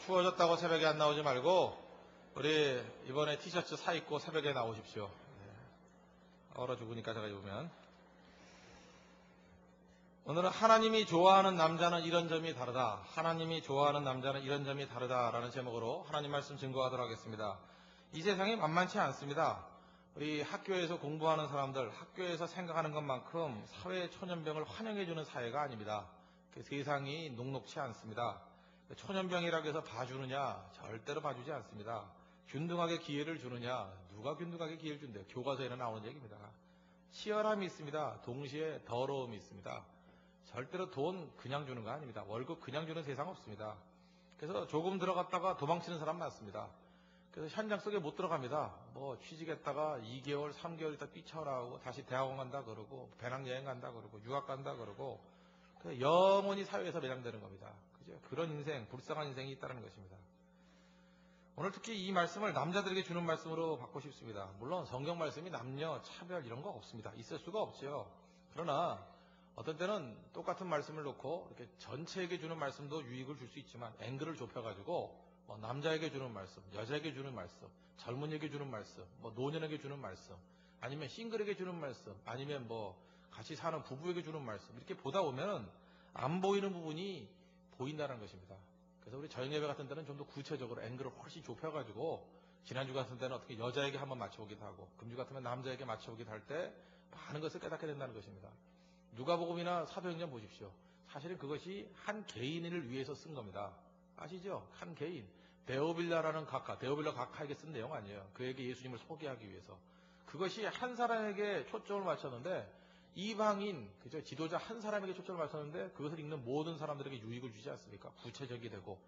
추워졌다고 새벽에 안 나오지 말고 우리 이번에 티셔츠 사 입고 새벽에 나오십시오. 얼어 죽으니까 제가 입으면. 오늘은 하나님이 좋아하는 남자는 이런 점이 다르다. 하나님이 좋아하는 남자는 이런 점이 다르다라는 제목으로 하나님 말씀 증거하도록 하겠습니다. 이 세상이 만만치 않습니다. 우리 학교에서 공부하는 사람들, 학교에서 생각하는 것만큼 사회의 초년병을 환영해주는 사회가 아닙니다. 그 세상이 녹록치 않습니다. 초년병이라고 해서 봐주느냐? 절대로 봐주지 않습니다. 균등하게 기회를 주느냐? 누가 균등하게 기회를 준대요? 교과서에는 나오는 얘기입니다. 치열함이 있습니다. 동시에 더러움이 있습니다. 절대로 돈 그냥 주는 거 아닙니다. 월급 그냥 주는 세상 없습니다. 그래서 조금 들어갔다가 도망치는 사람 많습니다. 그래서 현장 속에 못 들어갑니다. 뭐 취직했다가 2개월, 3개월 있다 뛰쳐나오고 다시 대학원 간다 그러고 배낭여행 간다 그러고 유학 간다 그러고 영원히 사회에서 매장되는 겁니다. 그죠? 그런 인생, 불쌍한 인생이 있다는 것입니다. 오늘 특히 이 말씀을 남자들에게 주는 말씀으로 받고 싶습니다. 물론 성경 말씀이 남녀 차별 이런 거 없습니다. 있을 수가 없죠. 그러나 어떤 때는 똑같은 말씀을 놓고 이렇게 전체에게 주는 말씀도 유익을 줄 수 있지만 앵글을 좁혀가지고 뭐 남자에게 주는 말씀, 여자에게 주는 말씀, 젊은이에게 주는 말씀, 뭐 노년에게 주는 말씀, 아니면 싱글에게 주는 말씀, 아니면 뭐 같이 사는 부부에게 주는 말씀 이렇게 보다 보면 안 보이는 부분이 보인다는 것입니다. 그래서 우리 저녁예배 같은 때는 좀 더 구체적으로 앵글을 훨씬 좁혀가지고 지난주 같은 때는 어떻게 여자에게 한번 맞춰보기도 하고 금주 같으면 남자에게 맞춰보기도 할 때 많은 것을 깨닫게 된다는 것입니다. 누가복음이나 사도행전 보십시오. 사실은 그것이 한 개인을 위해서 쓴 겁니다. 아시죠? 한 개인. 데오빌라라는 각하, 데오빌라 각하에게 쓴 내용 아니에요. 그에게 예수님을 소개하기 위해서. 그것이 한 사람에게 초점을 맞췄는데 이방인, 그죠? 지도자 한 사람에게 초점을 맞췄는데 그것을 읽는 모든 사람들에게 유익을 주지 않습니까? 구체적이 되고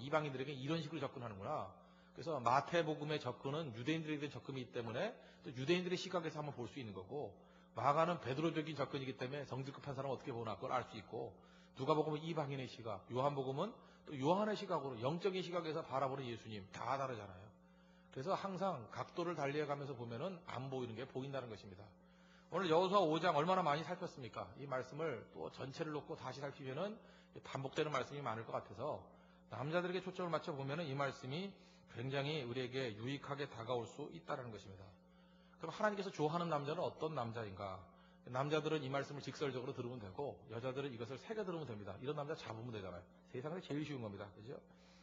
이방인들에게 이런 식으로 접근하는구나. 그래서 마태복음의 접근은 유대인들에게 대한 접근이기 때문에 또 유대인들의 시각에서 한번 볼 수 있는 거고 마가는 베드로적인 접근이기 때문에 성질급한 사람은 어떻게 보나 그걸 알 수 있고 누가복음은 이방인의 시각, 요한복음은 또 요한의 시각으로 영적인 시각에서 바라보는 예수님 다 다르잖아요. 그래서 항상 각도를 달리해가면서 보면은 안 보이는 게 보인다는 것입니다. 오늘 여호수아 5장 얼마나 많이 살폈습니까? 이 말씀을 또 전체를 놓고 다시 살피면은 반복되는 말씀이 많을 것 같아서 남자들에게 초점을 맞춰 보면은 이 말씀이 굉장히 우리에게 유익하게 다가올 수 있다는 것입니다. 그럼 하나님께서 좋아하는 남자는 어떤 남자인가? 남자들은 이 말씀을 직설적으로 들으면 되고 여자들은 이것을 새겨 들으면 됩니다. 이런 남자 잡으면 되잖아요. 세상에서 제일 쉬운 겁니다. 그죠?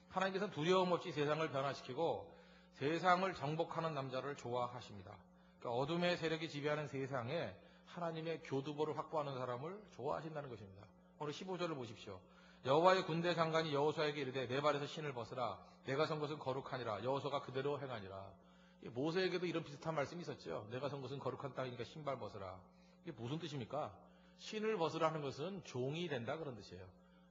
하나님께서는 두려움 없이 세상을 변화시키고 세상을 정복하는 남자를 좋아하십니다. 그러니까 어둠의 세력이 지배하는 세상에 하나님의 교두보를 확보하는 사람을 좋아하신다는 것입니다. 오늘 15절을 보십시오. 여호와의 군대 장관이 여호수아에게 이르되 내 발에서 신을 벗으라. 내가 선 것은 거룩하니라. 여호수아가 그대로 행하니라. 모세에게도 이런 비슷한 말씀이 있었죠. 내가 선 것은 거룩한 땅이니까 신발 벗으라. 이게 무슨 뜻입니까? 신을 벗으라는 것은 종이 된다 그런 뜻이에요.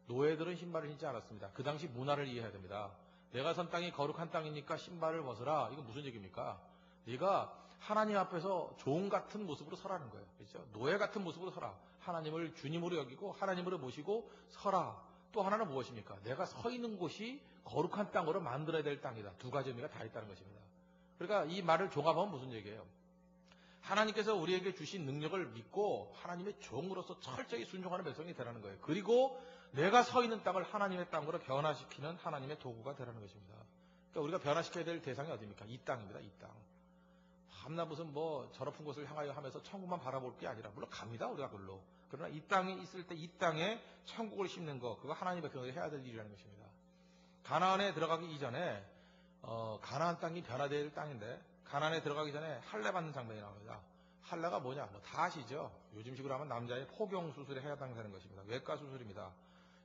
노예들은 신발을 신지 않았습니다. 그 당시 문화를 이해해야 됩니다. 내가 선 땅이 거룩한 땅이니까 신발을 벗으라. 이거 무슨 얘기입니까? 네가 하나님 앞에서 종 같은 모습으로 서라는 거예요. 그렇죠? 노예 같은 모습으로 서라. 하나님을 주님으로 여기고 하나님으로 모시고 서라. 또 하나는 무엇입니까? 내가 서 있는 곳이 거룩한 땅으로 만들어야 될 땅이다. 두 가지 의미가 다 있다는 것입니다. 그러니까 이 말을 종합하면 무슨 얘기예요? 하나님께서 우리에게 주신 능력을 믿고 하나님의 종으로서 철저히 순종하는 백성이 되라는 거예요. 그리고 내가 서 있는 땅을 하나님의 땅으로 변화시키는 하나님의 도구가 되라는 것입니다. 그러니까 우리가 변화시켜야 될 대상이 어디입니까? 이 땅입니다. 이 땅. 밤낮 무슨 뭐 저높은 곳을 향하여 하면서 천국만 바라볼 게 아니라 물론 갑니다. 우리가 그걸로. 그러나 이 땅에 있을 때 이 땅에 천국을 심는 거 그거 하나님의 백성들이 해야 될 일이라는 것입니다. 가나안에 들어가기 이전에 가나안 땅이 변화될 땅인데 가나안에 들어가기 전에 할례 받는 장면이 나옵니다. 할례가 뭐냐? 뭐 다 아시죠? 요즘식으로 하면 남자의 포경 수술에 해당되는 것입니다. 외과 수술입니다.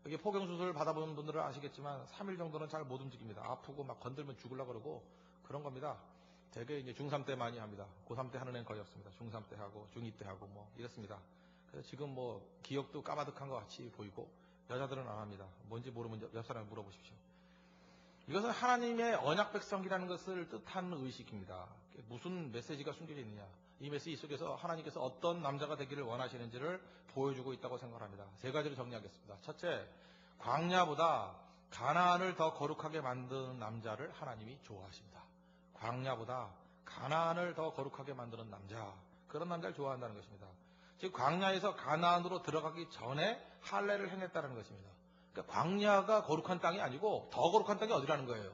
여기 포경 수술 받아보는 분들은 아시겠지만 3일 정도는 잘 못 움직입니다. 아프고 막 건들면 죽으려고 그러고 그런 겁니다. 되게 이제 중3 때 많이 합니다. 고3 때 하는 애는 거의 없습니다. 중3 때 하고 중2 때 하고 뭐 이렇습니다. 그래서 지금 뭐 기억도 까마득한 것 같이 보이고 여자들은 안 합니다. 뭔지 모르면 옆 사람에 물어보십시오. 이것은 하나님의 언약 백성이라는 것을 뜻하는 의식입니다. 무슨 메시지가 숨겨져 있느냐? 이 메시지 속에서 하나님께서 어떤 남자가 되기를 원하시는지를 보여주고 있다고 생각합니다. 세 가지로 정리하겠습니다. 첫째, 광야보다 가나안을 더 거룩하게 만드는 남자를 하나님이 좋아하십니다. 광야보다 가나안을 더 거룩하게 만드는 남자, 그런 남자를 좋아한다는 것입니다. 즉 광야에서 가나안으로 들어가기 전에 할례를 행했다는 것입니다. 그러니까 광야가 거룩한 땅이 아니고 더 거룩한 땅이 어디라는 거예요?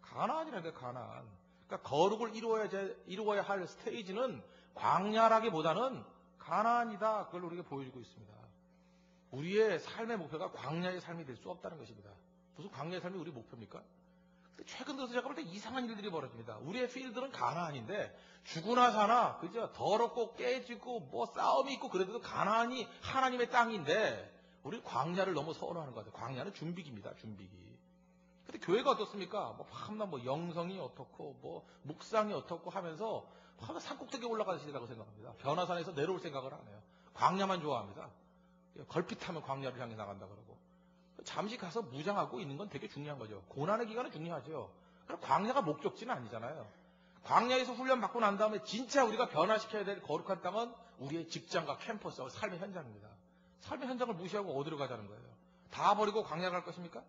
가나안이라는 게 가나안. 그러니까 거룩을 이루어야 할 스테이지는 광야라기보다는 가나안이다. 그걸 우리에게 보여주고 있습니다. 우리의 삶의 목표가 광야의 삶이 될 수 없다는 것입니다. 무슨 광야의 삶이 우리 목표입니까? 최근 들어서 제가 볼 때 이상한 일들이 벌어집니다. 우리의 필드는 가나안인데 죽으나 사나 그죠? 더럽고 깨지고 뭐 싸움이 있고 그래도 가나안이 하나님의 땅인데 우리 광야를 너무 선호하는 것 같아요. 광야는 준비기입니다. 준비기. 근데 교회가 어떻습니까? 뭐 밤낮 뭐 영성이 어떻고 뭐 묵상이 어떻고 하면서 밤낮 산꼭대기에 올라가는 시대라고 생각합니다. 변화산에서 내려올 생각을 안 해요. 광야만 좋아합니다. 걸핏하면 광야를 향해 나간다 그러고 잠시 가서 무장하고 있는 건 되게 중요한 거죠. 고난의 기간은 중요하죠. 그럼 광야가 목적지는 아니잖아요. 광야에서 훈련 받고 난 다음에 진짜 우리가 변화시켜야 될 거룩한 땅은 우리의 직장과 캠퍼스, 삶의 현장입니다. 삶의 현장을 무시하고 어디로 가자는 거예요? 다 버리고 광야 갈 것입니까?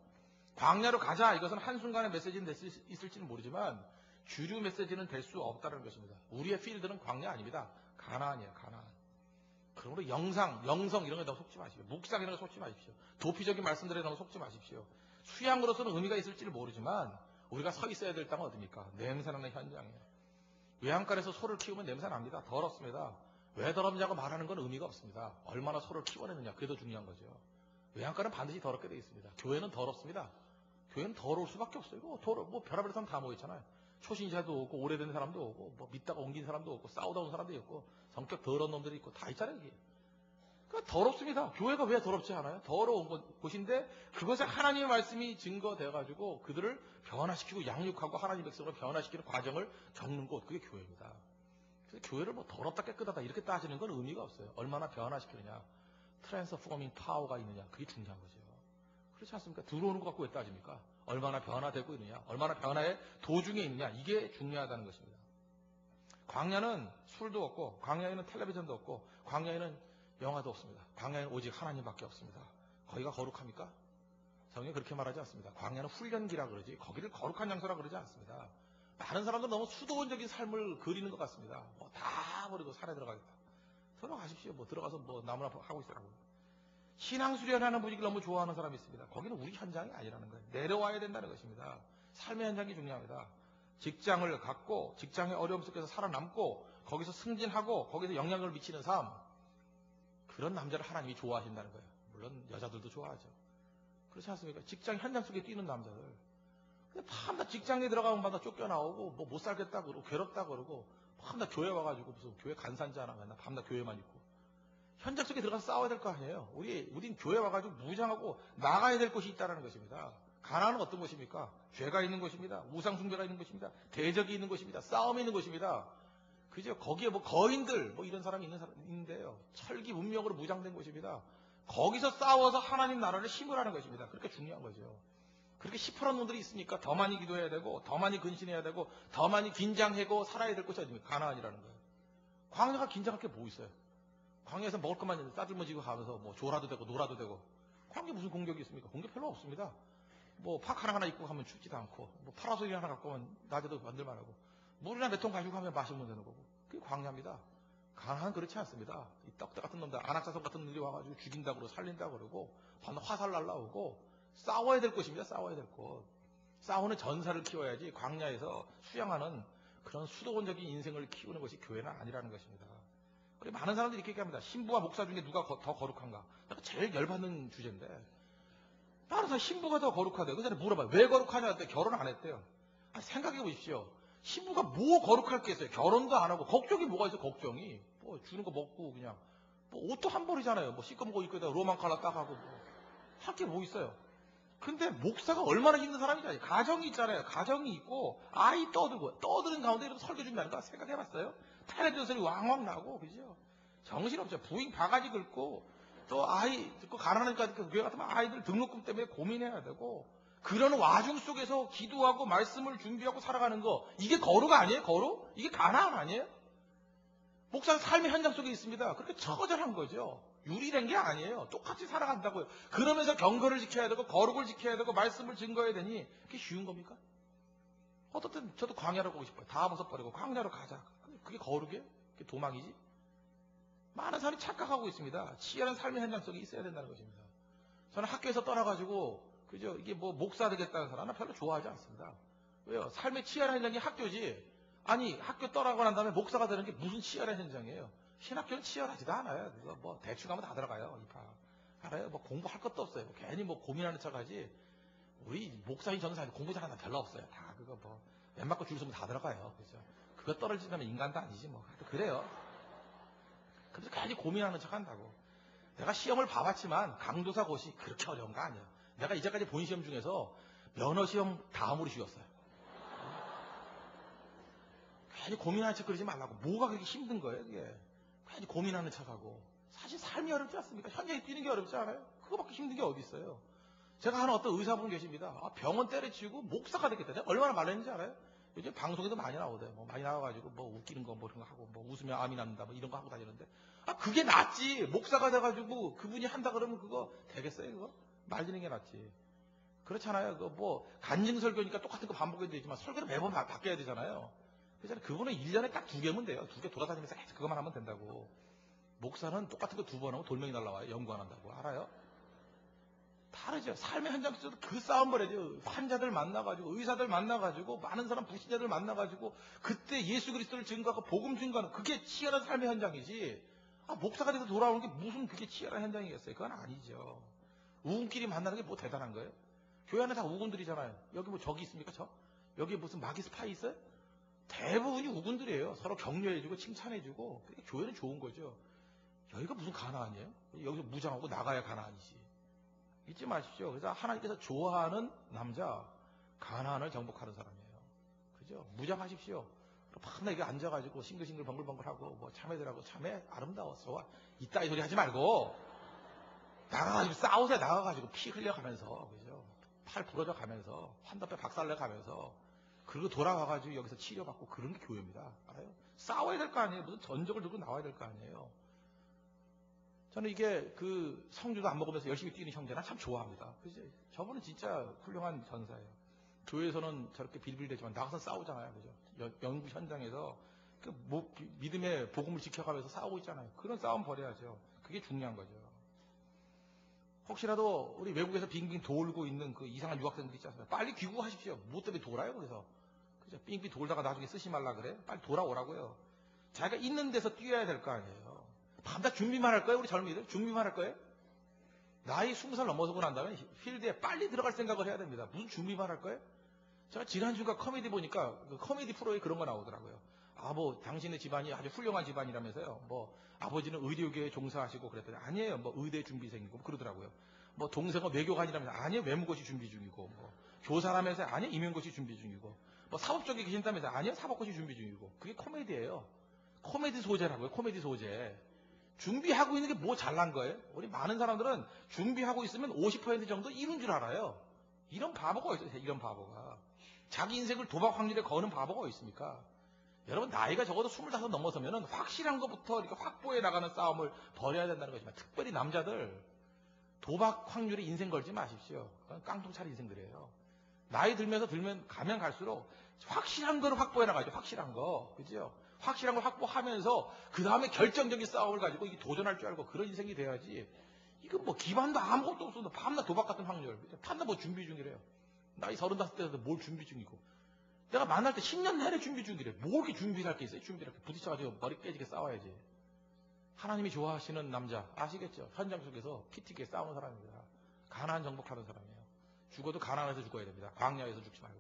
광야로 가자. 이것은 한순간의 메시지는 될 수 있을지는 모르지만 주류 메시지는 될 수 없다는 것입니다. 우리의 필드는 광야 아닙니다. 가나안이에요. 가나안. 그러므로 영성 이런 거 너무 속지 마십시오. 묵상 이런 거 속지 마십시오. 도피적인 말씀들에 너무 속지 마십시오. 수양으로서는 의미가 있을지는 모르지만 우리가 서 있어야 될 땅은 어디입니까? 냄새나는 현장이에요. 외양간에서 소를 키우면 냄새납니다. 더럽습니다. 왜 더럽냐고 말하는 건 의미가 없습니다. 얼마나 소를 키워내느냐 그게 더 중요한 거죠. 외양간은 반드시 더럽게 되어 있습니다. 교회는 더럽습니다. 교회는 더러울 수밖에 없어요. 뭐 별의별 사람 다 모였잖아요. 초신자도 오고 오래된 사람도 오고 뭐 믿다가 옮긴 사람도 오고 싸우다 온 사람도 있고 성격 더러운 놈들이 있고 다 있잖아요. 이게. 그러니까 더럽습니다. 교회가 왜 더럽지 않아요? 더러운 곳인데 그것에 하나님의 말씀이 증거되어가지고 그들을 변화시키고 양육하고 하나님 백성을 변화시키는 과정을 겪는 곳 그게 교회입니다. 그래서 교회를 뭐 더럽다 깨끗하다 이렇게 따지는 건 의미가 없어요. 얼마나 변화시키느냐 트랜스포밍 파워가 있느냐 그게 중요한 거죠. 그렇지 않습니까? 들어오는 것 갖고 왜 따집니까? 얼마나 변화되고 있느냐 얼마나 변화의 도중에 있느냐 이게 중요하다는 것입니다. 광야는 술도 없고 광야에는 텔레비전도 없고 광야에는 영화도 없습니다. 광야에는 오직 하나님밖에 없습니다. 거기가 거룩합니까? 성경이 그렇게 말하지 않습니다. 광야는 훈련기라 그러지 거기를 거룩한 장소라 그러지 않습니다. 많은 사람들은 너무 수도원적인 삶을 그리는 것 같습니다. 뭐 다 버리고 산에 들어가겠다. 들어가십시오. 뭐 들어가서 뭐 나무나 하고 있으라고. 신앙 수련하는 분위기를 너무 좋아하는 사람이 있습니다. 거기는 우리 현장이 아니라는 거예요. 내려와야 된다는 것입니다. 삶의 현장이 중요합니다. 직장을 갖고 직장의 어려움 속에서 살아남고 거기서 승진하고 거기서 영향을 미치는 삶 그런 남자를 하나님이 좋아하신다는 거예요. 물론 여자들도 좋아하죠. 그렇지 않습니까? 직장 현장 속에 뛰는 남자들 근데 밤낮 직장에 들어가면 마다 쫓겨나오고 뭐 못 살겠다 그러고 괴롭다 그러고 밤낮 교회 와가지고 무슨 교회 간산자나 맨날 밤낮 교회만 있고 현장 속에 들어가서 싸워야 될 거 아니에요. 우린 교회 와가지고 무장하고 나가야 될 곳이 있다는 것입니다. 가나안은 어떤 곳입니까? 죄가 있는 곳입니다. 우상숭배가 있는 곳입니다. 대적이 있는 곳입니다. 싸움이 있는 곳입니다. 그죠? 거기에 뭐 거인들 뭐 이런 사람이 있는데요. 철기 문명으로 무장된 곳입니다. 거기서 싸워서 하나님 나라를 심으라는 것입니다. 그렇게 중요한 거죠. 그렇게 시퍼런 놈들이 있으니까 더 많이 기도해야 되고 더 많이 근신해야 되고 더 많이 긴장하고 살아야 될 곳이 어디입니까? 가나안이라는 거예요. 광야가 긴장할 게 뭐 있어요? 광야에서 먹을 것만 싸들머지고 가면서 뭐 졸아도 되고 놀아도 되고 광야에 무슨 공격이 있습니까? 공격 별로 없습니다. 뭐 팍 하나 입고 가면 춥지도 않고 뭐 파라솔이 하나 갖고 가면 낮에도 만들만 하고 물이나 몇 통 가지고 가면 마시면 되는 거고 그게 광야입니다. 가나안은 그렇지 않습니다. 이 떡대 같은 놈들 안악자손 같은 놈들이 와가지고 죽인다고 그러고 살린다고 그러고 화살 날라오고 싸워야 될 곳입니다. 싸워야 될 곳. 싸우는 전사를 키워야지 광야에서 수양하는 그런 수도원적인 인생을 키우는 것이 교회는 아니라는 것입니다. 그리고 많은 사람들이 이렇게 얘기합니다. 신부와 목사 중에 누가 더 거룩한가? 제일 열받는 주제인데 다른 사람 신부가 더 거룩하대요. 그 전에 물어봐요. 왜 거룩하냐 했더니 결혼 안 했대요. 생각해 보십시오. 신부가 뭐 거룩할 게 있어요. 결혼도 안 하고 걱정이 뭐가 있어요. 걱정이. 뭐 주는 거 먹고 그냥 뭐 옷도 한 벌이잖아요. 뭐 시꺼먼 거 입고 로망 칼라 딱 하고 할 게 뭐 있어요. 근데 목사가 얼마나 힘든 사람이잖아요. 가정이 있잖아요. 가정이 있고 아이 떠드는 가운데 이렇게 설교 준비하는 거 생각해봤어요? 텔레비전 소리 왕왕 나고 그죠? 정신없죠. 부인 바가지 긁고 또 아이 듣고 가난하니까 교회 같으면 아이들 등록금 때문에 고민해야 되고 그러는 와중 속에서 기도하고 말씀을 준비하고 살아가는 거 이게 거룩 아니에요? 거룩? 이게 가나안 아니에요? 목사가 삶의 현장 속에 있습니다. 그렇게 처절한 거죠. 유리된 게 아니에요. 똑같이 살아간다고요. 그러면서 경건을 지켜야 되고 거룩을 지켜야 되고 말씀을 증거해야 되니 그게 쉬운 겁니까? 어떻든 저도 광야로 가고 싶어요. 다 벗어버리고 광야로 가자. 그게 거룩이에요? 그게 도망이지? 많은 사람이 착각하고 있습니다. 치열한 삶의 현장 속에 있어야 된다는 것입니다. 저는 학교에서 떠나가지고, 그죠? 이게 뭐 목사 되겠다는 사람은 별로 좋아하지 않습니다. 왜요? 삶의 치열한 현장이 학교지. 아니, 학교 떠나고 난 다음에 목사가 되는 게 무슨 치열한 현장이에요? 신학교는 치열하지도 않아요. 그거 뭐 대충 하면 다 들어가요. 알아요? 뭐 공부할 것도 없어요. 뭐 괜히 뭐 고민하는 척 하지. 우리 목사인 전사님 공부 잘하는 사람 별로 없어요. 다 그거 뭐 맨 맞고 줄 서면 다 들어가요. 그죠? 그거 떨어지면 인간도 아니지 뭐. 하여튼 그래요. 그래서 괜히 고민하는 척 한다고. 내가 시험을 봐봤지만 강도사 고시 그렇게 어려운 거 아니에요. 내가 이제까지 본 시험 중에서 면허 시험 다음으로 쉬웠어요. 괜히 고민하는 척 그러지 말라고. 뭐가 그렇게 힘든 거예요, 이게. 괜히 고민하는 척하고. 사실 삶이 어렵지 않습니까? 현장에 뛰는 게 어렵지 않아요? 그거밖에 힘든 게 어디 있어요? 제가 아는 어떤 의사분 계십니다. 병원 때려치우고 목사가 됐겠다. 내가 얼마나 말했는지 알아요? 요즘 방송에도 많이 나오대요. 뭐 많이 나와가지고 뭐 웃기는 거 뭐 이런 거 하고 뭐 웃으면 암이 납니다. 뭐 이런 거 하고 다니는데. 그게 낫지. 목사가 돼가지고 그분이 한다 그러면 그거 되겠어요, 그거? 말리는 게 낫지. 그렇잖아요. 그 뭐 간증 설교니까 똑같은 거 반복해도 되지만 설교를 매번 바뀌어야 되잖아요. 그래서 그거는 1년에 딱 2개면 돼요. 2개 돌아다니면서 계속 그것만 하면 된다고. 목사는 똑같은 거 2번 하고 돌멩이 날라와요. 연구 안 한다고. 알아요? 다르죠. 삶의 현장 속에서 그 싸움 벌여야죠. 환자들 만나가지고, 의사들 만나가지고, 많은 사람 불신자들 만나가지고, 그때 예수 그리스도를 증거하고 복음 증거하는 그게 치열한 삶의 현장이지. 목사가 돼서 돌아오는 게 무슨 그게 치열한 현장이겠어요? 그건 아니죠. 우군끼리 만나는 게 뭐 대단한 거예요? 교회 안에 다 우군들이잖아요. 여기 뭐 적이 있습니까? 여기 무슨 마귀 스파이 있어요? 대부분이 우군들이에요. 서로 격려해주고 칭찬해주고. 그게 교회는 좋은 거죠. 여기가 무슨 가나안이에요? 여기서 무장하고 나가야 가나안이지. 잊지 마십시오. 그래서 하나님께서 좋아하는 남자, 가나안을 정복하는 사람이에요. 그죠? 무장하십시오. 밤낮 이게 앉아가지고 싱글싱글 벙글벙글하고 뭐 참외들하고 참외 아름다워. 좋아. 이따위 소리 하지 말고 나가가지고 싸우세요. 나가가지고 피 흘려가면서 그죠? 팔 부러져 가면서 환다뼈 박살내 가면서 그리고 돌아와가지고 여기서 치료받고 그런 게 교회입니다. 알아요? 싸워야 될 거 아니에요. 무슨 전적을 들고 나와야 될 거 아니에요. 저는 이게 그 성주도 안 먹으면서 열심히 뛰는 형제나 참 좋아합니다. 그지? 저분은 진짜 훌륭한 전사예요. 교회에서는 저렇게 빌빌대지만 나가서 싸우잖아요. 그죠? 연구 현장에서 그 믿음의 복음을 지켜가면서 싸우고 있잖아요. 그런 싸움 벌여야죠. 그게 중요한 거죠. 혹시라도 우리 외국에서 빙빙 돌고 있는 그 이상한 유학생들 있지 않습니까? 빨리 귀국하십시오. 뭐 때문에 돌아요? 그래서 그죠? 빙빙 돌다가 나중에 쓰지 말라 그래? 빨리 돌아오라고요. 자기가 있는 데서 뛰어야 될 거 아니에요. 밤낮 준비만 할 거예요? 우리 젊은이들? 준비만 할 거예요? 나이 20살 넘어서고 난 다음에 필드에 빨리 들어갈 생각을 해야 됩니다. 무슨 준비만 할 거예요? 제가 지난주가 코미디 보니까 그 코미디 프로에 그런 거 나오더라고요. 뭐 당신의 집안이 아주 훌륭한 집안이라면서요. 뭐 아버지는 의료계에 종사하시고 그랬더니 아니에요. 뭐 의대 준비생이고 그러더라고요. 뭐 동생은 외교관이라면서 아니에요. 외무고시 준비 중이고 뭐 교사라면서 아니에요. 임용고시 준비 중이고 뭐 사업 쪽에 계신다면서 아니에요. 사법고시 준비 중이고 그게 코미디예요. 코미디 소재라고요. 코미디 소재. 준비하고 있는 게 뭐 잘난 거예요? 우리 많은 사람들은 준비하고 있으면 50% 정도 이룬 줄 알아요. 이런 바보가 있어요. 이런 바보가. 자기 인생을 도박 확률에 거는 바보가 어디 있습니까? 여러분 나이가 적어도 25 넘어서면 확실한 것부터 이렇게 확보해 나가는 싸움을 벌여야 된다는 거지만 특별히 남자들 도박 확률에 인생 걸지 마십시오. 그건 깡통차리 인생들이에요. 나이 들면 가면 갈수록 확실한 거를 확보해 나가죠. 확실한 거. 그죠? 확실한 걸 확보하면서 그 다음에 결정적인 싸움을 가지고 이게 도전할 줄 알고 그런 인생이 돼야지. 이건 뭐 기반도 아무것도 없어도 밤낮 도박 같은 확률. 밤낮 뭐 준비 중이래요. 나이 35대에서 뭘 준비 중이고. 내가 만날 때 10년 내내 준비 중이래. 뭐 이렇게 준비를 할 게 있어요? 준비를 할 게. 부딪혀가지고 머리 깨지게 싸워야지. 하나님이 좋아하시는 남자 아시겠죠? 현장 속에서 피 튀게 싸우는 사람입니다. 가나안 정복하는 사람이에요. 죽어도 가나안에서 죽어야 됩니다. 광야에서 죽지 말고.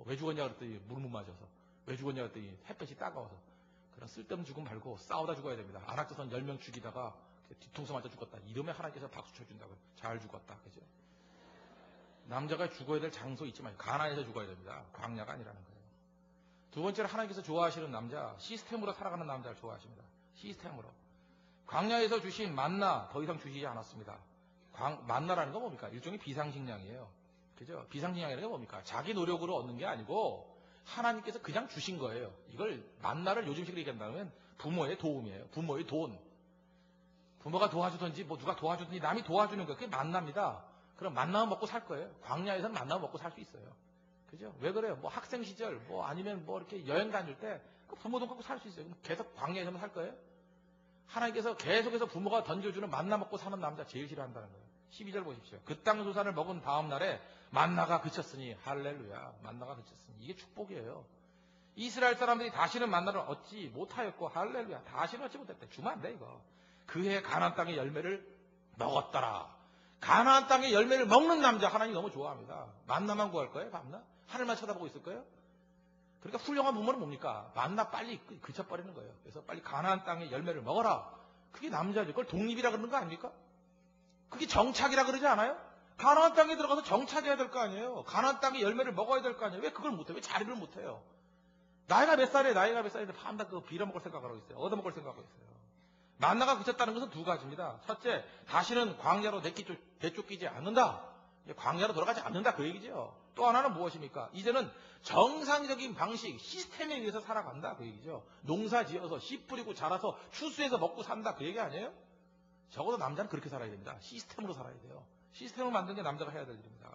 왜 죽었냐 그랬더니 물 못 맞아서. 왜 죽었냐 그랬더니 햇볕이 따가워서. 그런 쓸데없는 죽음 말고 싸우다 죽어야 됩니다. 안악자선 10명 죽이다가 뒤통수 맞아 죽었다. 이러면 하나님께서 박수 쳐준다고요. 잘 죽었다. 그죠? 남자가 죽어야 될 장소 있지 마요. 가나안에서 죽어야 됩니다. 광야가 아니라는 거예요. 두 번째로 하나님께서 좋아하시는 남자, 시스템으로 살아가는 남자를 좋아하십니다. 시스템으로. 광야에서 주신 만나 더 이상 주시지 않았습니다. 만나라는 건 뭡니까? 일종의 비상식량이에요. 그죠? 비상식량이라는 게 뭡니까? 자기 노력으로 얻는 게 아니고 하나님께서 그냥 주신 거예요. 이걸 만나를 요즘식으로 얘기한다면 부모의 도움이에요. 부모의 돈. 부모가 도와주든지 뭐 누가 도와주든지 남이 도와주는 거 그게 만납니다. 그럼 만나면 먹고 살 거예요. 광야에서는 만나면 먹고 살 수 있어요. 그죠? 왜 그래요? 뭐 학생 시절 뭐 아니면 뭐 이렇게 여행 다닐 때 부모 돈 갖고 살 수 있어요. 그럼 계속 광야에서만 살 거예요? 하나님께서 계속해서 부모가 던져주는 만나 먹고 사는 남자 제일 싫어한다는 거예요. 12절 보십시오. 그 땅 소산을 먹은 다음 날에 만나가 그쳤으니 할렐루야. 만나가 그쳤으니 이게 축복이에요. 이스라엘 사람들이 다시는 만나를 얻지 못하였고 할렐루야. 다시는 얻지 못했대. 주면 안 돼 이거. 그해 가나안 땅의 열매를 먹었더라. 가나안 땅의 열매를 먹는 남자 하나님 너무 좋아합니다. 만나만 구할 거예요? 밤낮? 하늘만 쳐다보고 있을 거예요? 그러니까 훌륭한 부모는 뭡니까? 만나 빨리 그쳐버리는 거예요. 그래서 빨리 가나안 땅의 열매를 먹어라. 그게 남자죠. 그걸 독립이라 그러는 거 아닙니까? 그게 정착이라 그러지 않아요? 가나안 땅에 들어가서 정착해야 될 거 아니에요. 가나안 땅의 열매를 먹어야 될 거 아니에요. 왜 그걸 못해요? 왜 자리를 못해요? 나이가 몇 살이에요? 나이가 몇 살인데 밤낮 그거 빌어먹을 생각을 하고 있어요. 얻어먹을 생각하고 있어요. 만나가 그쳤다는 것은 두 가지입니다. 첫째, 다시는 광야로 내쫓기지 않는다. 광야로 돌아가지 않는다 그 얘기죠. 또 하나는 무엇입니까? 이제는 정상적인 방식, 시스템에 의해서 살아간다 그 얘기죠. 농사 지어서 씨 뿌리고 자라서 추수해서 먹고 산다 그 얘기 아니에요? 적어도 남자는 그렇게 살아야 됩니다. 시스템으로 살아야 돼요. 시스템을 만드는 게 남자가 해야 될 일입니다.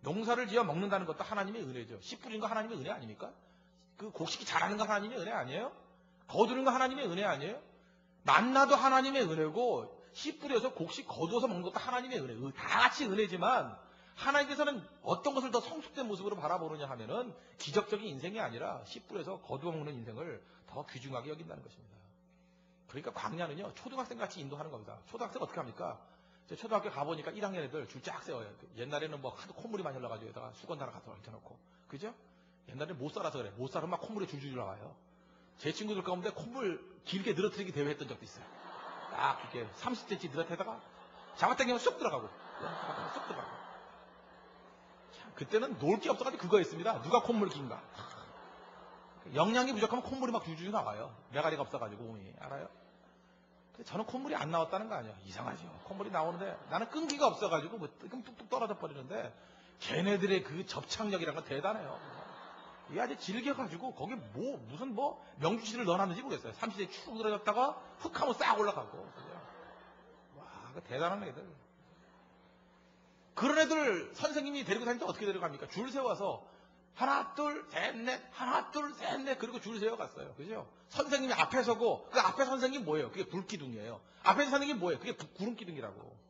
농사를 지어 먹는다는 것도 하나님의 은혜죠. 씨 뿌리는 거 하나님의 은혜 아닙니까? 그 곡식이 자라는 거 하나님의 은혜 아니에요? 거두는 거 하나님의 은혜 아니에요? 만나도 하나님의 은혜고 씨 뿌려서 곡식 거두어서 먹는 것도 하나님의 은혜. 다 같이 은혜지만 하나님께서는 어떤 것을 더 성숙된 모습으로 바라보느냐 하면은 기적적인 인생이 아니라 씨 뿌려서 거두어 먹는 인생을 더 귀중하게 여긴다는 것입니다. 그러니까 광야는요 초등학생 같이 인도하는 겁니다. 초등학생 어떻게 합니까? 초등학교 가보니까 1학년 애들 줄 쫙 세워요. 옛날에는 뭐 하도 콧물이 많이 흘러가지고 여기다가 수건 하나 갖다 얹혀놓고 그죠? 옛날에 못 살아서 그래. 못 살으면 막 콧물이 줄줄 나와요. 제 친구들 가운데 콧물 길게 늘어뜨리기 대회 했던 적도 있어요. 딱 이렇게 30cm 늘어뜨다가 잡아당기면 쑥 들어가고 쑥 들어가고. 참, 그때는 놀 게 없어가지고 그거 했습니다. 누가 콧물 긴가. 영양이 부족하면 콧물이 막 줄줄 나와요. 메가리가 없어가지고 몸이 알아요? 근데 저는 콧물이 안 나왔다는 거 아니에요. 이상하죠. 콧물이 나오는데 나는 끈기가 없어가지고 뭐 뚝뚝 떨어져 버리는데 걔네들의 그 접착력이란 건 대단해요. 이게 아주 질겨가지고 거기 무슨 명주실을 넣어놨는지 모르겠어요. 30대 축 늘어졌다가 훅 하면 싹 올라가고. 와, 그 대단한 애들. 그런 애들 선생님이 데리고 다닐 때 어떻게 데려갑니까? 줄 세워서 하나 둘 셋 넷 하나 둘 셋 넷 그리고 줄 세워갔어요. 그죠? 선생님이 앞에 서고 그 앞에 선생님이 뭐예요? 그게 불기둥이에요. 앞에 선생님이 뭐예요? 그게 구름기둥이라고.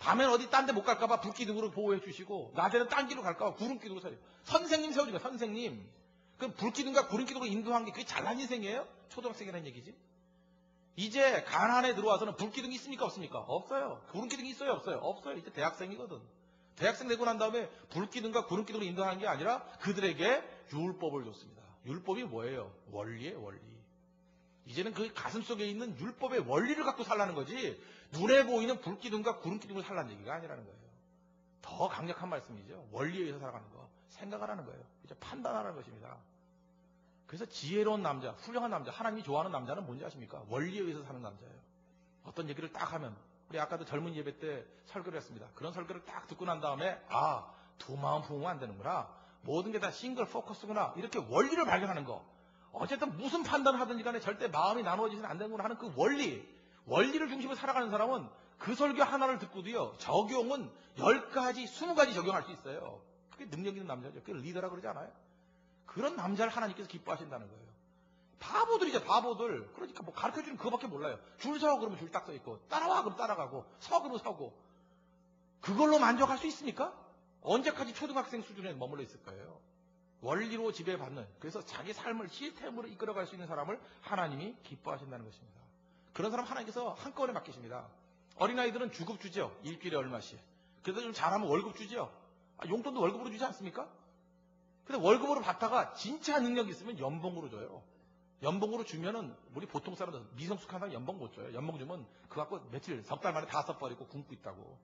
밤에는 어디 딴 데 못 갈까봐 불기둥으로 보호해 주시고 낮에는 딴 길로 갈까봐 구름기둥으로 서요. 선생님 세워주니까 선생님. 그럼 불기둥과 구름기둥으로 인도한 게 그게 잘난 인생이에요? 초등학생이라는 얘기지. 이제 가나안에 들어와서는 불기둥이 있습니까 없습니까? 없어요. 구름기둥이 있어요 없어요? 없어요. 이제 대학생이거든. 대학생 되고 난 다음에 불기둥과 구름기둥으로 인도하는 게 아니라 그들에게 율법을 줬습니다. 율법이 뭐예요? 원리예요 원리. 이제는 그 가슴 속에 있는 율법의 원리를 갖고 살라는 거지 눈에 보이는 불기둥과 구름기둥을 살라는 얘기가 아니라는 거예요. 더 강력한 말씀이죠. 원리에 의해서 살아가는 거. 생각하라는 거예요. 이제 판단하라는 것입니다. 그래서 지혜로운 남자, 훌륭한 남자, 하나님이 좋아하는 남자는 뭔지 아십니까? 원리에 의해서 사는 남자예요. 어떤 얘기를 딱 하면 우리 아까도 젊은 예배 때 설교를 했습니다. 그런 설교를 딱 듣고 난 다음에 두 마음 부으면 안 되는구나. 모든 게 다 싱글 포커스구나. 이렇게 원리를 발견하는 거. 어쨌든 무슨 판단을 하든지 간에 절대 마음이 나누어지면 안 되는구나 하는 그 원리를 중심으로 살아가는 사람은 그 설교 하나를 듣고도요. 적용은 10가지, 20가지 적용할 수 있어요. 그게 능력 있는 남자죠. 그게 리더라 그러지 않아요? 그런 남자를 하나님께서 기뻐하신다는 거예요. 바보들이죠, 바보들. 그러니까 뭐 가르쳐주는 그거밖에 몰라요. 줄 서 그러면 줄 딱 서 있고, 따라와 그러면 따라가고, 서 그러면 서고. 그걸로 만족할 수 있습니까? 언제까지 초등학생 수준에 머물러 있을 거예요. 원리로 지배받는, 그래서 자기 삶을 시스템으로 이끌어갈 수 있는 사람을 하나님이 기뻐하신다는 것입니다. 그런 사람 하나님께서 한꺼번에 맡기십니다. 어린아이들은 주급 주죠. 일주일에 얼마씩. 그래서 좀 잘하면 월급 주죠. 용돈도 월급으로 주지 않습니까? 근데 월급으로 받다가 진짜 능력이 있으면 연봉으로 줘요. 연봉으로 주면은 우리 보통 사람들 미성숙한 사람 연봉 못 줘요. 연봉 주면 그거 갖고 며칠 석 달 만에 다 써버리고 굶고 있다고.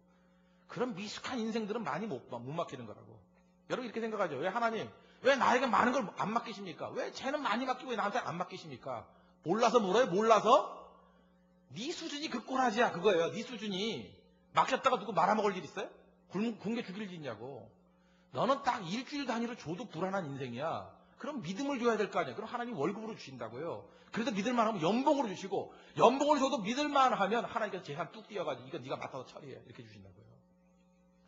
그런 미숙한 인생들은 많이 못 맡기는 거라고. 여러분 이렇게 생각하죠. 왜 하나님 왜 나에게 많은 걸 안 맡기십니까? 왜 쟤는 많이 맡기고 왜 나한테 안 맡기십니까? 몰라서 물어요? 몰라서? 네 수준이 그 꼬라지야 그거예요. 네 수준이 맡겼다가 누구 말아먹을 일 있어요? 굶게 죽일 일 있냐고. 너는 딱 일주일 단위로 줘도 불안한 인생이야. 그럼 믿음을 줘야 될 거 아니야. 그럼 하나님이 월급으로 주신다고요. 그래서 믿을만 하면 연봉으로 주시고 연봉을 줘도 믿을만 하면 하나님께서 재산 뚝 띄어가지고 이거 네가 맡아서 처리해 이렇게 주신다고요.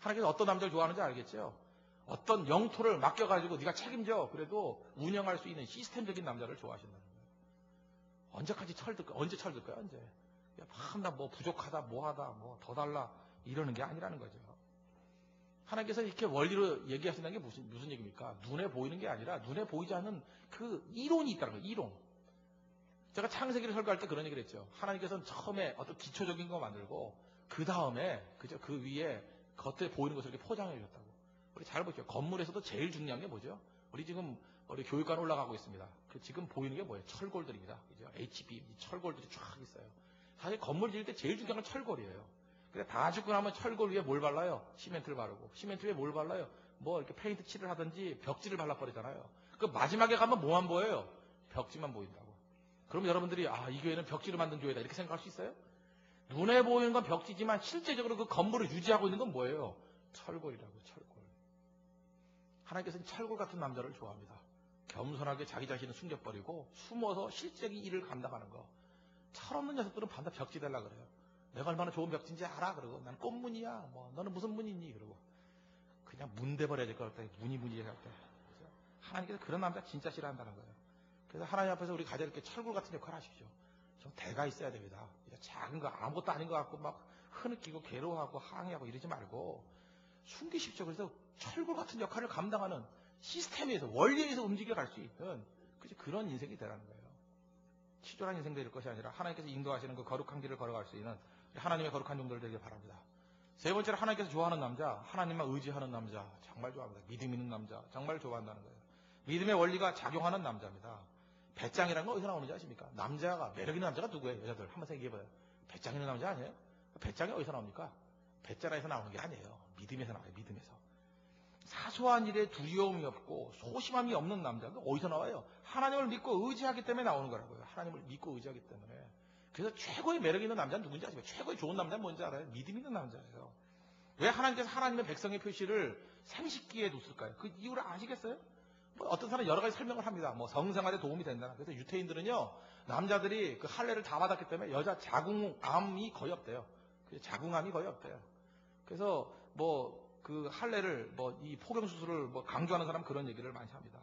하나님께서 어떤 남자를 좋아하는지 알겠죠? 어떤 영토를 맡겨가지고 네가 책임져 그래도 운영할 수 있는 시스템적인 남자를 좋아하신다는 거예요. 언제까지 철들 거야? 언제 철들 거야? 언제? 나 뭐 부족하다 뭐하다 뭐 더 달라 이러는 게 아니라는 거죠. 하나님께서 이렇게 원리로 얘기하신다는 게 무슨 얘기입니까? 눈에 보이는 게 아니라 눈에 보이지 않는 그 이론이 있다는 거예요. 이론. 제가 창세기를 설교할 때 그런 얘기를 했죠. 하나님께서는 처음에 어떤 기초적인 거 만들고 그 다음에 그죠? 그 위에 겉에 보이는 것을 이렇게 포장해 주셨다고. 우리 잘 보죠. 건물에서도 제일 중요한 게 뭐죠? 우리 지금 우리 교육관 올라가고 있습니다. 그 지금 보이는 게 뭐예요? 철골들입니다. 그죠? HB 철골들이 쫙 있어요. 사실 건물 지을 때 제일 중요한 건 철골이에요. 근데 다 짓고 나면 철골 위에 뭘 발라요? 시멘트를 바르고. 시멘트 위에 뭘 발라요? 뭐 이렇게 페인트 칠을 하든지 벽지를 발라버리잖아요. 그 마지막에 가면 뭐만 보여요? 벽지만 보인다고. 그럼 여러분들이 이 교회는 벽지를 만든 교회다 이렇게 생각할 수 있어요? 눈에 보이는 건 벽지지만 실제적으로 그 건물을 유지하고 있는 건 뭐예요? 철골이라고. 철골. 하나님께서는 철골 같은 남자를 좋아합니다. 겸손하게 자기 자신을 숨겨버리고 숨어서 실제적인 일을 감당하는 거. 철없는 녀석들은 반드시 벽지 되려고 그래요. 내가 얼마나 좋은 벽지인지 알아? 그러고 난 꽃무늬야. 뭐 너는 무슨 무늬니? 그러고 그냥 문대버려야 될 것 같다. 무늬 할 때. 하나님께서 그런 남자 진짜 싫어한다는 거예요. 그래서 하나님 앞에서 우리 가장 이렇게 철골 같은 역할을 하십시오. 좀 대가 있어야 됩니다. 작은 거 아무것도 아닌 것 같고 막 흐느끼고 괴로워하고 항의하고 이러지 말고 숨기십시오. 그래서 철골 같은 역할을 감당하는 시스템에서 원리에서 움직여 갈 수 있는 그런 인생이 되라는 거예요. 치졸한 인생 될 것이 아니라 하나님께서 인도하시는 그 거룩한 길을 걸어갈 수 있는 하나님의 거룩한 종들 되길 바랍니다. 세 번째로 하나님께서 좋아하는 남자, 하나님만 의지하는 남자 정말 좋아합니다. 믿음 있는 남자 정말 좋아한다는 거예요. 믿음의 원리가 작용하는 남자입니다. 배짱이라는 건 어디서 나오는지 아십니까? 남자가 매력 있는 남자가 누구예요? 여자들 한번 생각해봐요. 배짱 있는 남자 아니에요? 배짱이 어디서 나옵니까? 배짱에서 나오는 게 아니에요. 믿음에서 나와요. 믿음에서. 사소한 일에 두려움이 없고 소심함이 없는 남자가 어디서 나와요? 하나님을 믿고 의지하기 때문에 나오는 거라고요. 하나님을 믿고 의지하기 때문에. 그래서 최고의 매력 있는 남자는 누군지 아십니까? 최고의 좋은 남자는 뭔지 알아요? 믿음 있는 남자예요. 왜 하나님께서 하나님의 백성의 표시를 생식기에 뒀을까요? 그 이유를 아시겠어요? 뭐 어떤 사람은 여러 가지 설명을 합니다. 뭐 성생활에 도움이 된다. 그래서 유태인들은요, 남자들이 그 할례를 다 받았기 때문에 여자 자궁암이 거의 없대요. 자궁암이 거의 없대요. 그래서 뭐 그 할례를 뭐 이 포경 수술을 뭐 강조하는 사람 그런 얘기를 많이 합니다.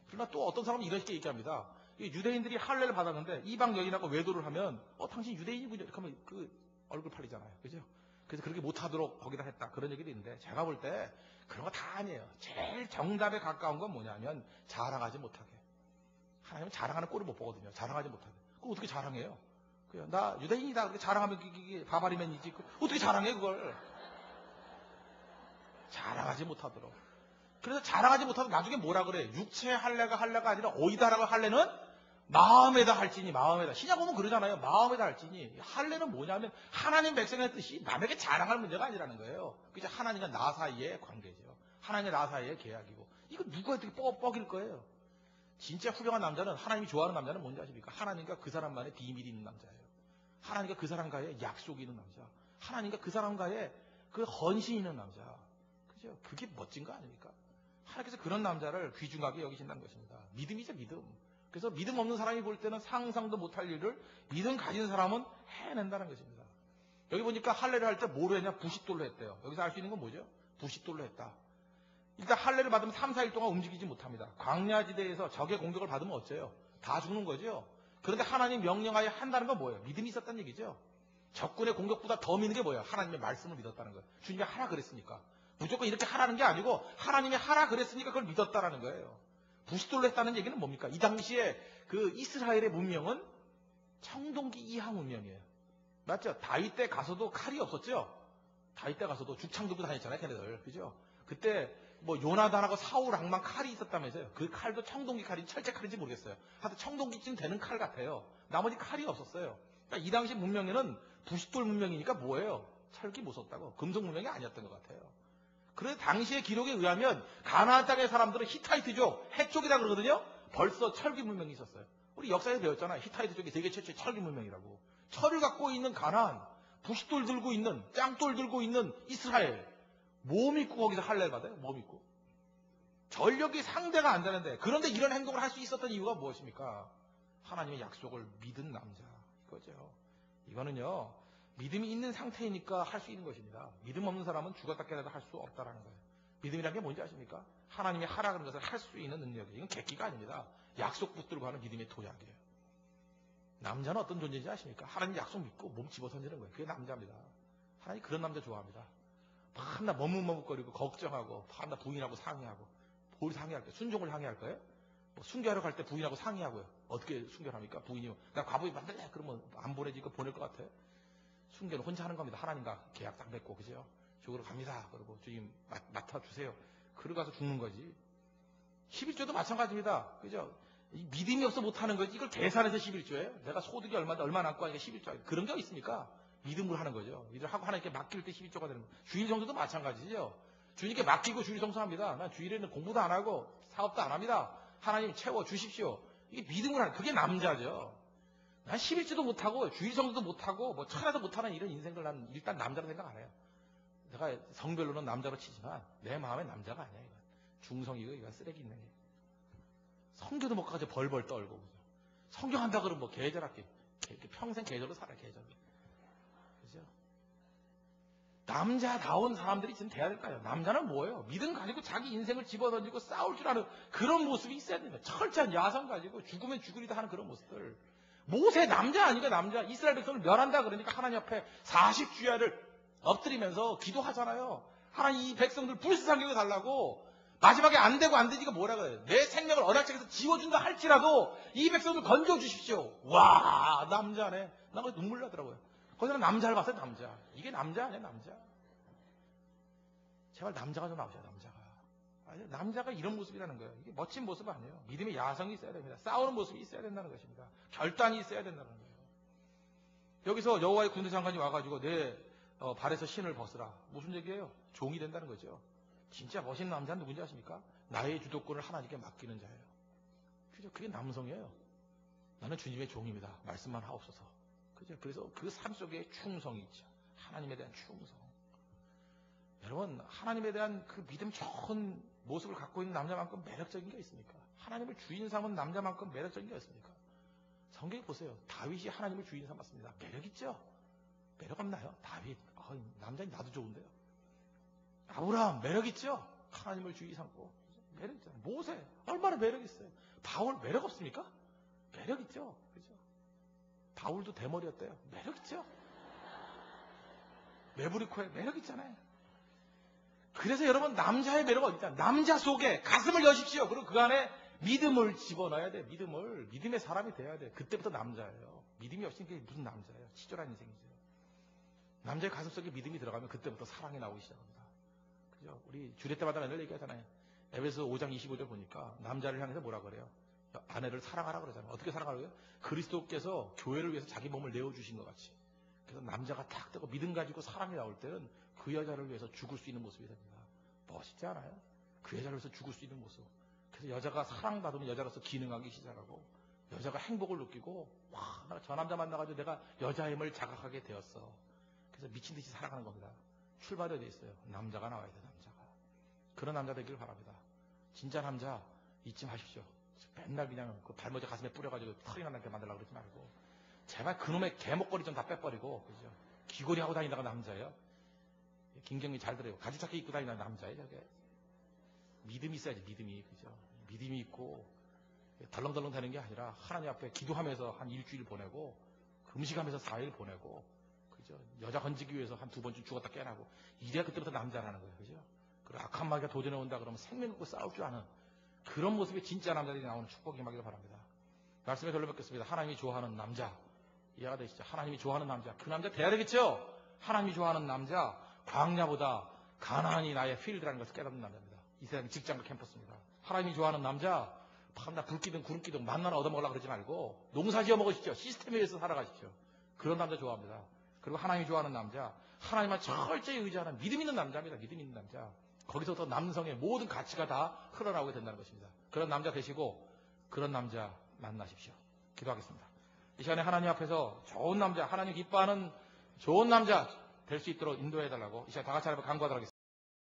그러나 또 어떤 사람은 이런 식의 얘기합니다. 유대인들이 할례를 받았는데 이방 여인하고 외도를 하면 당신 유대인이군요. 이렇게 하면 그 얼굴 팔리잖아요. 그죠? 그래서 그렇게 못하도록 거기다 했다. 그런 얘기도 있는데 제가 볼 때 그런 거 다 아니에요. 제일 정답에 가까운 건 뭐냐면 자랑하지 못하게. 하나님은 자랑하는 꼴을 못 보거든요. 자랑하지 못하게. 그럼 어떻게 자랑해요? 나 유대인이다. 그렇게 자랑하면 바바리맨이지. 어떻게 자랑해 그걸? 자랑하지 못하도록. 그래서 자랑하지 못하면 나중에 뭐라 그래? 육체의 할례가 아니라 어디다라고 할례는 마음에다 할지니 마음에다. 신약 보면 그러잖아요. 마음에다 할지니. 할례는 뭐냐면 하나님 백성의 뜻이 남에게 자랑할 문제가 아니라는 거예요. 그죠? 하나님과 나 사이의 관계죠. 하나님과 나 사이의 계약이고. 이거 누가 어떻게 뻑일 거예요? 진짜 훌륭한 남자는 하나님이 좋아하는 남자는 뭔지 아십니까? 하나님과 그 사람만의 비밀이 있는 남자예요. 하나님과 그 사람과의 약속이 있는 남자. 하나님과 그 사람과의 그 헌신이 있는 남자. 그죠? 그게 멋진 거 아닙니까? 하나님께서 그런 남자를 귀중하게 여기신다는 것입니다. 믿음이죠, 믿음. 그래서 믿음 없는 사람이 볼 때는 상상도 못할 일을 믿음 가진 사람은 해낸다는 것입니다. 여기 보니까 할례를 할 때 뭐로 했냐? 부싯돌로 했대요. 여기서 알 수 있는 건 뭐죠? 부싯돌로 했다. 일단 할례를 받으면 3, 4일 동안 움직이지 못합니다. 광야지대에서 적의 공격을 받으면 어째요? 다 죽는 거죠. 그런데 하나님 명령하에 한다는 건 뭐예요? 믿음이 있었다는 얘기죠. 적군의 공격보다 더 믿는 게 뭐예요? 하나님의 말씀을 믿었다는 거예요. 주님이 하라 그랬으니까. 무조건 이렇게 하라는 게 아니고 하나님이 하라 그랬으니까 그걸 믿었다라는 거예요. 부싯돌로 했다는 얘기는 뭡니까? 이 당시에 그 이스라엘의 문명은 청동기 이하 문명이에요. 맞죠? 다윗 때 가서도 칼이 없었죠? 다윗 때 가서도 죽창 들고 다녔잖아요, 걔네들. 그죠? 그때 뭐 요나단하고 사울왕만 칼이 있었다면서요. 그 칼도 청동기 칼인지 철제 칼인지 모르겠어요. 하여튼 청동기쯤 되는 칼 같아요. 나머지 칼이 없었어요. 그러니까 이 당시 문명에는 부싯돌 문명이니까 뭐예요? 철기 못 썼다고. 금속 문명이 아니었던 것 같아요. 그래서 당시의 기록에 의하면 가나안 땅의 사람들은 히타이트족, 해족이라 그러거든요. 벌써 철기 문명이 있었어요. 우리 역사에서 배웠잖아요. 히타이트족이 세계 최초의 철기 문명이라고. 철을 갖고 있는 가나안, 부싯돌 들고 있는, 짱돌 들고 있는 이스라엘. 뭐 믿고 거기서 할례를 받아요? 뭐 믿고? 전력이 상대가 안 되는데, 그런데 이런 행동을 할 수 있었던 이유가 무엇입니까? 하나님의 약속을 믿은 남자. 이거죠. 이거는요, 믿음이 있는 상태이니까 할 수 있는 것입니다. 믿음 없는 사람은 죽었다 깨어나도 할 수 없다라는 거예요. 믿음이라는 게 뭔지 아십니까? 하나님이 하라 그런 것을 할 수 있는 능력이에요. 이건 객기가 아닙니다. 약속 붙들고 하는 믿음의 도약이에요. 남자는 어떤 존재인지 아십니까? 하나님 약속 믿고 몸 집어 던지는 거예요. 그게 남자입니다. 하나님 그런 남자 좋아합니다. 밤낮 머뭇머뭇거리고 걱정하고 밤낮 부인하고 상의하고. 뭘 상의할 거예요? 순종을 상의할 거예요? 뭐 순교하러 갈 때 부인하고 상의하고요. 어떻게 순교합니까? 부인이 나 과부에 만들래? 그러면 안 보내지니까 보낼 것 같아요. 순교는 혼자 하는 겁니다. 하나님과 계약 딱 맺고, 그죠? 저기로 갑니다. 그리고 주님 맡아주세요. 그러고 가서 죽는 거지. 11조도 마찬가지입니다. 그죠? 믿음이 없어 못하는 거지. 이걸 계산해서 11조예요. 내가 소득이 얼마 남고 하니까 11조. 그런 게 있습니까? 믿음으로 하는 거죠. 이들 하고 하나님께 맡길 때 11조가 되는 거예요. 주일 성수도 마찬가지죠. 주님께 맡기고 주일 성수합니다. 난 주일에는 공부도 안 하고 사업도 안 합니다. 하나님 채워 주십시오. 이게 믿음으로 하는, 그게 남자죠. 난 11조도 못하고 주일 성수도 못하고 뭐 천하도 못하는 이런 인생들 난 일단 남자로 생각 안 해요. 내가 성별로는 남자로 치지만 내 마음엔 남자가 아니야. 이건 중성이고 이건 쓰레기 있는 게. 성교도 못 가서 벌벌 떨고, 그죠? 성경한다 그러면 뭐 계절학기 평생 계절로 살아, 계절로. 그죠? 남자다운 사람들이 지금 돼야 될까요? 남자는 뭐예요? 믿음 가지고 자기 인생을 집어던지고 싸울 줄 아는 그런 모습이 있어야 됩니다. 철저한 야성 가지고 죽으면 죽으리다 하는 그런 모습들. 모세 남자 아니까 남자. 이스라엘 백성을 멸한다 그러니까 하나님 앞에 40주야를 엎드리면서 기도하잖아요. 하나님 이 백성들 불쌍하게 달라고. 마지막에 안 되고 안 되니까 뭐라 그래요? 내 생명을 언약책에서 지워준다 할지라도 이 백성들 건져주십시오. 와, 남자네. 나 거기 눈물 나더라고요. 거기서는 남자를 봤어요, 남자. 이게 남자 아니야, 남자. 제발 남자가 좀 나오셔요, 남자가. 아니, 남자가 이런 모습이라는 거예요. 이게 멋진 모습 아니에요. 믿음의 야성이 있어야 됩니다. 싸우는 모습이 있어야 된다는 것입니다. 결단이 있어야 된다는 거예요. 여기서 여호와의 군대 장관이 와가지고 내 발에서 신을 벗으라. 무슨 얘기예요? 종이 된다는 거죠. 진짜 멋있는 남자는 누군지 아십니까? 나의 주도권을 하나님께 맡기는 자예요. 그죠? 그게 남성이에요. 나는 주님의 종입니다. 말씀만 하옵소서. 그죠? 그래서 그 삶 속에 충성이 있죠. 하나님에 대한 충성. 여러분, 하나님에 대한 그 믿음 좋은 모습을 갖고 있는 남자만큼 매력적인 게 있습니까? 하나님을 주인 삼은 남자만큼 매력적인 게 있습니까? 성경에 보세요. 다윗이 하나님을 주인 삼았습니다. 매력 있죠? 매력 없나요? 다윗. 남자는 나도 좋은데요. 아브라함 매력 있죠? 하나님을 주의 삼고 매력 있잖아요. 모세 얼마나 매력 있어요. 바울 매력 없습니까? 매력 있죠. 그죠? 바울도 대머리였대요. 매력 있죠. 메브리코에 매력 있잖아요. 그래서 여러분 남자의 매력은 어디 있잖아요. 남자 속에 가슴을 여십시오. 그리고 그 안에 믿음을 집어넣어야 돼. 믿음의 사람이 돼야 돼. 그때부터 남자예요. 믿음이 없으니까 그게 무슨 남자예요. 치졸한 인생이죠. 남자의 가슴 속에 믿음이 들어가면 그때부터 사랑이 나오기 시작합니다. 그죠? 우리 주례 때마다 맨날 얘기하잖아요. 에베소 5장 25절 보니까 남자를 향해서 뭐라 그래요? 아내를 사랑하라 그러잖아요. 어떻게 사랑하라고요? 그리스도께서 교회를 위해서 자기 몸을 내어주신 것 같이. 그래서 남자가 탁 뜨고 믿음 가지고 사랑이 나올 때는 그 여자를 위해서 죽을 수 있는 모습이 됩니다. 멋있지 않아요? 그 여자를 위해서 죽을 수 있는 모습. 그래서 여자가 사랑받으면 여자로서 기능하기 시작하고 여자가 행복을 느끼고 와, 나 저 남자 만나가지고 내가 여자임을 자각하게 되었어. 그래서 미친 듯이 살아가는 겁니다. 출발이 되어 있어요. 남자가 나와야 돼, 남자가. 그런 남자 되기를 바랍니다. 진짜 남자 잊지 마십시오. 맨날 그냥 그 발모자 가슴에 뿌려가지고 털이 나게 만들려고 그러지 말고 제발 그놈의 개목걸이 좀 다 빼버리고, 그죠? 귀걸이 하고 다니다가 남자예요. 김경미 잘 들어요. 가지차기 입고 다니는 남자예요, 저게. 믿음이 있어야지, 믿음이. 그죠? 믿음이 있고 덜렁덜렁 되는 게 아니라 하나님 앞에 기도하면서 한 일주일 보내고 금식하면서 4일 보내고, 그죠? 여자 건지기 위해서 한 2번쯤 죽었다 깨나고 이래야 그때부터 남자라는 거예요. 그죠? 그리고 악한 마귀가 도전해 온다 그러면 생명 갖고 싸울 줄 아는 그런 모습이 진짜 남자들이 나오는 축복이 임하기를 바랍니다. 말씀에 별로 뵙겠습니다. 하나님이 좋아하는 남자. 이해가 되시죠? 하나님이 좋아하는 남자. 그 남자 돼야 되겠죠? 하나님이 좋아하는 남자. 광야보다 가나안이 나의 필드라는 것을 깨닫는 남자입니다. 이 세상 직장과 캠퍼스입니다. 하나님이 좋아하는 남자. 밤낮 불 끼든 구름 끼든 만나나 얻어먹으려고 그러지 말고 농사 지어 먹으십시오. 시스템에 의해서 살아가십시오. 그런 남자 좋아합니다. 그리고 하나님이 좋아하는 남자. 하나님만 철저히 의지하는 믿음 있는 남자입니다. 믿음 있는 남자. 거기서부터 남성의 모든 가치가 다 흘러나오게 된다는 것입니다. 그런 남자 되시고 그런 남자 만나십시오. 기도하겠습니다. 이 시간에 하나님 앞에서 좋은 남자, 하나님 기뻐하는 좋은 남자 될 수 있도록 인도해달라고 이 시간에 다 같이 한번 간구하도록 하겠습니다.